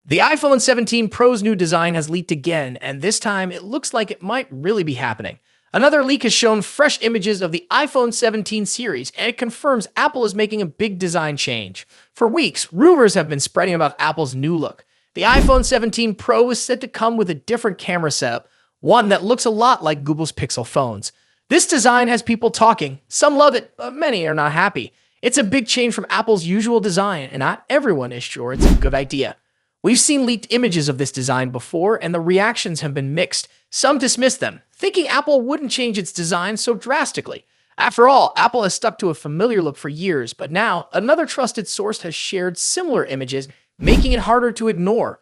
The iPhone 17 Pro's new design has leaked again, and this time it looks like it might really be happening. Another leak has shown fresh images of the iPhone 17 series, and it confirms Apple is making a big design change. For weeks, rumors have been spreading about Apple's new look. The iPhone 17 Pro is said to come with a different camera setup, one that looks a lot like Google's Pixel phones. This design has people talking. Some love it, but many are not happy. It's a big change from Apple's usual design, and not everyone is sure it's a good idea. We've seen leaked images of this design before, and the reactions have been mixed. Some dismiss them, thinking Apple wouldn't change its design so drastically. After all, Apple has stuck to a familiar look for years, but now another trusted source has shared similar images, making it harder to ignore.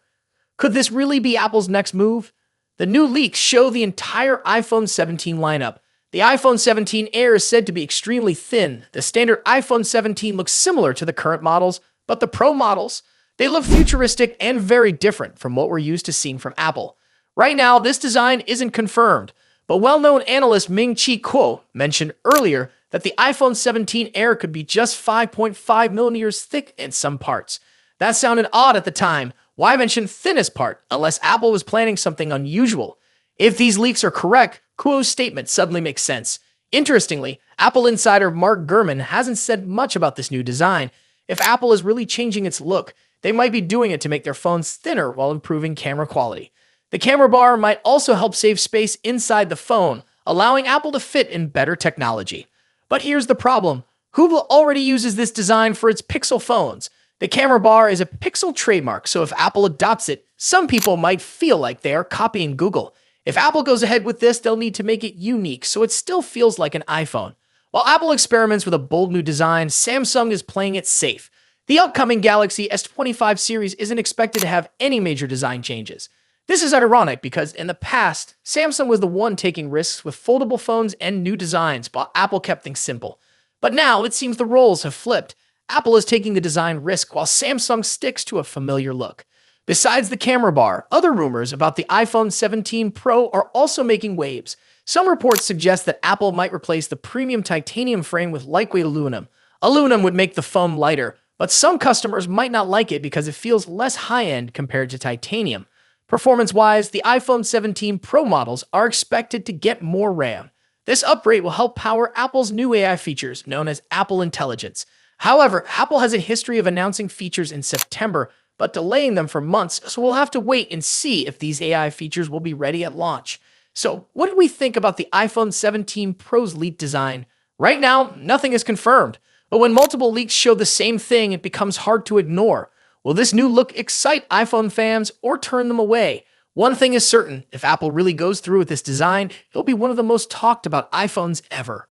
Could this really be Apple's next move? The new leaks show the entire iPhone 17 lineup. The iPhone 17 Air is said to be extremely thin. The standard iPhone 17 looks similar to the current models, but the Pro models, they look futuristic and very different from what we're used to seeing from Apple. Right now, this design isn't confirmed, but well-known analyst Ming-Chi Kuo mentioned earlier that the iPhone 17 Air could be just 5.5 millimeters thick in some parts. That sounded odd at the time. Why mention thinnest part, unless Apple was planning something unusual? If these leaks are correct, Kuo's statement suddenly makes sense. Interestingly, Apple insider Mark Gurman hasn't said much about this new design. If Apple is really changing its look, they might be doing it to make their phones thinner while improving camera quality. The camera bar might also help save space inside the phone, allowing Apple to fit in better technology. But here's the problem. Google already uses this design for its Pixel phones. The camera bar is a Pixel trademark, so if Apple adopts it, some people might feel like they are copying Google. If Apple goes ahead with this, they'll need to make it unique so it still feels like an iPhone. While Apple experiments with a bold new design, Samsung is playing it safe. The upcoming Galaxy S25 series isn't expected to have any major design changes. This is ironic because in the past, Samsung was the one taking risks with foldable phones and new designs, while Apple kept things simple. But now it seems the roles have flipped. Apple is taking the design risk while Samsung sticks to a familiar look. Besides the camera bar, other rumors about the iPhone 17 Pro are also making waves. Some reports suggest that Apple might replace the premium titanium frame with lightweight aluminum. Aluminum would make the phone lighter, but some customers might not like it because it feels less high-end compared to titanium. Performance-wise, the iPhone 17 Pro models are expected to get more RAM. This upgrade will help power Apple's new AI features, known as Apple Intelligence. However, Apple has a history of announcing features in September, but delaying them for months, so we'll have to wait and see if these AI features will be ready at launch. So, what do we think about the iPhone 17 Pro's leaked design? Right now, nothing is confirmed. But when multiple leaks show the same thing, it becomes hard to ignore. Will this new look excite iPhone fans or turn them away? One thing is certain, if Apple really goes through with this design, it'll be one of the most talked about iPhones ever.